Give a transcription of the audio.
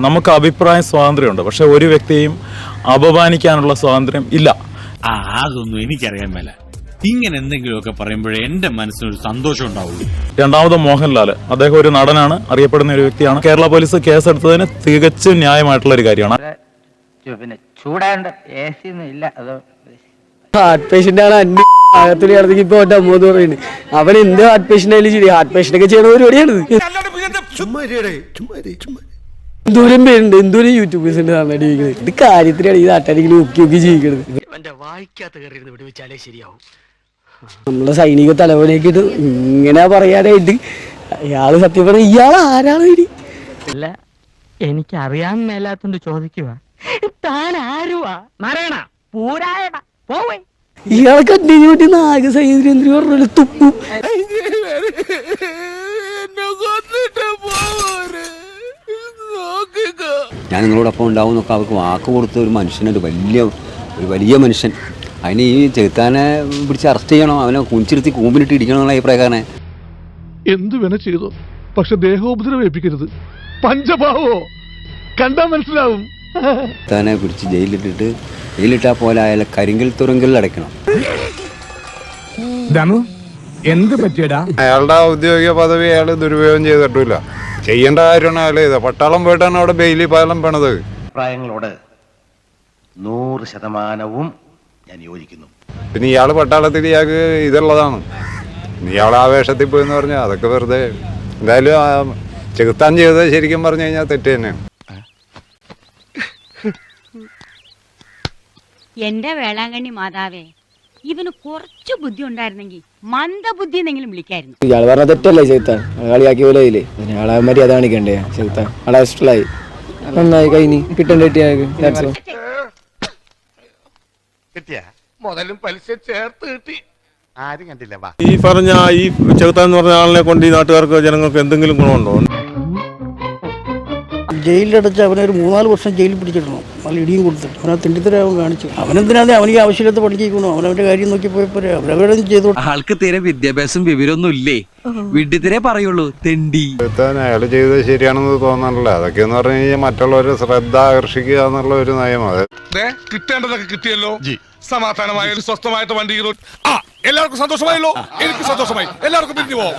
നമുക്ക് അഭിപ്രായ സ്വാതന്ത്ര്യമുണ്ട്, പക്ഷെ ഒരു വ്യക്തിയും അപമാനിക്കാനുള്ള സ്വാതന്ത്ര്യം ഇല്ല. അതൊന്നും എനിക്കറിയാൻ മേല. ഇങ്ങനെ എന്തെങ്കിലുമൊക്കെ പറയുമ്പോഴേ എന്റെ മനസ്സിനൊരു സന്തോഷം ഉണ്ടാവുള്ളൂ. രണ്ടാമത് മോഹൻലാൽ, അദ്ദേഹം ഒരു നടനാണ്, അറിയപ്പെടുന്ന ഒരു വ്യക്തിയാണ്. കേരള പോലീസ് കേസെടുത്തതിന് തികച്ചും ന്യായമായിട്ടുള്ള ഒരു കാര്യമാണ്. ഹാർട്ട് പേഷ്യന്റ് ആണ് അന്യത്തിൽ ഇപ്പൊ എന്റെ അമ്മ പറയുന്നത്. അവൻ എന്ത് ഹാർട്ട് പേഷ്യന്റ് ആയാലും ശരി, ഹാർട്ട് പേഷ്യന്റ് ഒക്കെ ചെയ്യണ പരിപാടിയാണ്. എന്തോരം പേരുണ്ട്, എന്തോരം യൂട്യൂബേഴ്സ് ഉണ്ട് നന്നായിട്ട്. ഇത് കാര്യത്തിലാണ് ഈ നാട്ടാരെങ്കിലും ഒക്കെ ജീവിക്കണത്. നമ്മളെ സൈനിക തലവനേക്ക് ഇത് ഇങ്ങനെ പറയാനായിട്ട് അയാള് സത്യം പറഞ്ഞ ഇയാൾ ആരാണ്? അല്ല, എനിക്ക് അറിയാൻ മേലാത്തോണ്ട് ചോദിക്കുക, താൻ ആരുവാ? മരണ പൂരായണ പോവേ. ഇയാളെ കണ്ടിന്യൂ പറ്റി നാഗ സൈന്ദ്രേന്ദ്ര പറഞ്ഞ തുപ്പും. ഞാൻ നിങ്ങളോടൊപ്പം ഉണ്ടാവും എന്നൊക്കെ അവർക്ക് വാക്ക് കൊടുത്ത ഒരു മനുഷ്യനൊരു വലിയ മനുഷ്യൻ. അതിന് ഈ ചെറുത്താനെ പിടിച്ച് അറസ്റ്റ് ചെയ്യണം, അവനെ കുഞ്ചിരുത്തി കൂമ്പിലിട്ട് ഇടിക്കണം എന്നുള്ള അഭിപ്രായക്കാരനെ. എന്തു വേണ ചെയ്തു, പക്ഷെ ദേഹോപദ്രവം ഏൽപ്പിക്കരുത്. പഞ്ചഭാവോ കണ്ടാ മനസ്സിലാവും. ചെറുത്താനെ പിടിച്ച് ജയിലിട്ടാ പോലെ അയാളെ കരിങ്കൽ തുറങ്കിൽ അടയ്ക്കണം. എന്ത് പറ്റിയടാ? അയാളുടെ ഔദ്യോഗിക പദവി അയാൾ ദുരുപയോഗം ചെയ്തിട്ടില്ല. ചെയ്യേണ്ട കാര്യമാണ് അയാൾ ചെയ്തത്. പട്ടാളം പോയിട്ടാണ് അവിടെ ബെയിലി പാലം പണിത്. അഭിപ്രായങ്ങളോട് 100% ഞാൻ യോജിക്കുന്നു. പിന്നെ ഇയാൾ പട്ടാളത്തിൽ ഇയാൾക്ക് ഇതുള്ളതാണ്. ഇയാൾ ആവേശത്തിൽ പോയെന്ന് പറഞ്ഞാൽ അതൊക്കെ വെറുതെ. എന്തായാലും ചെകുത്താൻ ചെയ്തത് ശരിക്കും പറഞ്ഞു കഴിഞ്ഞാൽ തെറ്റ് തന്നെയാണ്. എന്റെ വേളാങ്കണ്ണി മാതാവേ, ഇവന് കുറച്ചു ബുദ്ധി ഉണ്ടായിരുന്നെങ്കിൽ മന്ദബുദ്ധി എന്നെങ്കിലും വിളിക്കായിരുന്നു. ഇയാൾ പറഞ്ഞ തെറ്റല്ലേ ചെകുത്താൻ, കളിയാക്കി പോലെ അയാളെ മര്യാദ കാണിക്കണ്ടേ ചെകുത്താൻ. ആളെ ഇഷ്ടമായി, നന്നായി കഴിഞ്ഞ് കിട്ടേണ്ട മുതലും പലിശ ചേർത്ത് കിട്ടി. ആരും കണ്ടില്ല. ഈ പറഞ്ഞ ഈ ചെകുത്താൻ എന്ന് പറഞ്ഞ ആളിനെ കൊണ്ട് ഈ നാട്ടുകാർക്ക് ജനങ്ങൾക്ക് എന്തെങ്കിലും ഗുണമുണ്ടോ? ജയിലിലടച്ച് അവനെ ഒരു 3-4 വർഷം ജയിലിൽ പിടിച്ചിടണം. നല്ല ഇടിയും കൊടുത്തിട്ട് അവനെ തിണ്ടിത്തരാവും കാണിച്ചു. അവനെന്തിനാണ് അവനിക്ക് ആവശ്യമില്ലാത്ത പഠിക്കുന്നു. അവനവന്റെ കാര്യം നോക്കി പോയപ്പോ അവരവരെ ചെയ്തു. ആൾക്ക് തീരെ വിദ്യാഭ്യാസം വിവരമൊന്നും ഇല്ലേ? വിഡ്ഢിത്തിരെ പറയുള്ളൂ, തെണ്ടി. അയാൾ ചെയ്തത് ശരിയാണെന്ന് തോന്നാനല്ല. അതൊക്കെ എന്ന് പറഞ്ഞു കഴിഞ്ഞാൽ മറ്റുള്ളവരെ ശ്രദ്ധ ആകർഷിക്കുക എന്നുള്ള ഒരു നയമാണ്. കിട്ടേണ്ടതൊക്കെ കിട്ടിയല്ലോ. സമാധാനമായ ഒരു സ്വസ്ഥമായിട്ട് വണ്ടി. എല്ലാവർക്കും സന്തോഷമായല്ലോ. എനിക്ക് സന്തോഷമായി. എല്ലാവർക്കും പിരിഞ്ഞു പോവാം.